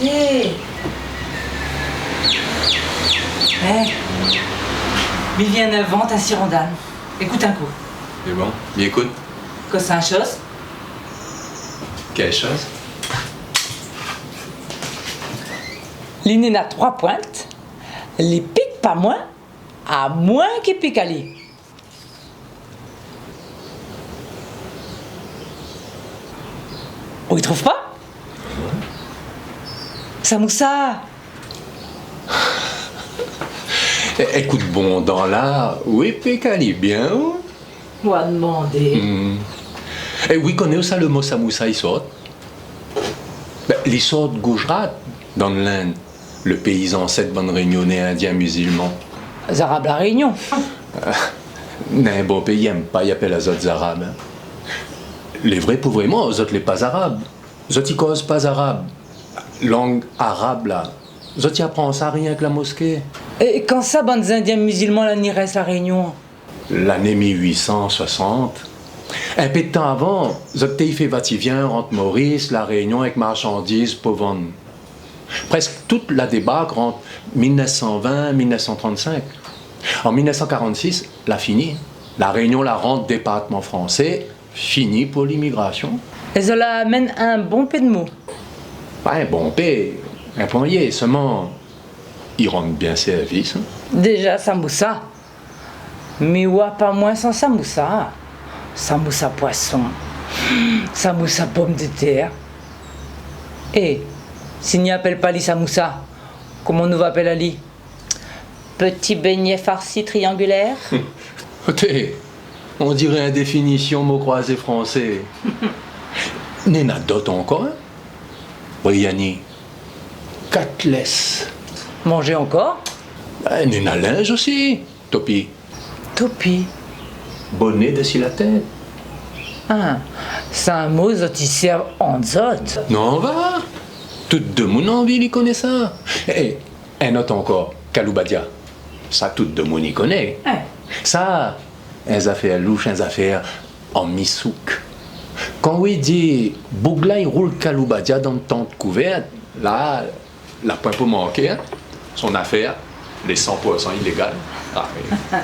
Hé il vient de vente à Sirondane. Écoute un coup. C'est bon, bien écoute. Que c'est un chose? Quelle chose? L'inné a 3 pointes. Les pique pas moins, à moins qu'il pique à lui. On y trouve pas? Samoussa. Écoute, bon, dans l'art, oui, pécali, bien. On va demander. Et oui, connais ça le mot samoussa, il sort. Ben, il sort de Gujarat, dans l'Inde, le pays ancêtre bonne réunionnais indien musulman. Les Arabes la Réunion. N'un bon pays aime pas y appeler les autres arabes. Hein. Les vrais pour vraiment, les autres les pas arabes. Les autres ils causent pas arabe. Langue arabe là. Les autres ils apprennent ça rien que la mosquée. Et quand ça, bandes indiens musulmans, là, n'y reste la Réunion? L'année 1860. Un peu de temps avant, les autres fait va-t-il-vient entre Maurice, la Réunion avec marchandises pour vendre. Presque toute la débâcle entre 1920 et 1935. En 1946, la fini. La Réunion la rend département français, fini pour l'immigration. Et cela amène un bon peu de mots. Pas un bon paix, un poignet, seulement, ils rendent bien service. Hein. Déjà, samoussa. Mais ouais, pas moins sans samoussa. Samoussa poisson. Samoussa pomme de terre. Et, s'il n'y appelle pas les samoussa, comment nous va appeler Ali? Petit beignet farci triangulaire. Écoutez, on dirait une définition mot croisé français. N'en a d'autres encore, hein? Briani, Cathless. Manger encore? N'en a linge aussi, Topi. Topi. Bonnet dessus la tête. Ah, c'est un mot qui servent en zot. Non, va. Tout de mon envie, il connaît ça. Et un autre encore, Kaloubadia. Ça, tout de monde y connaît. Hein. Ça, les affaires louches, les affaires en misouk. Quand oui dit Bougla il roule Kaloubadia dans le temps de couverte, là, la point pour manquer, hein, son affaire, les 100% illégales. Ah, oui.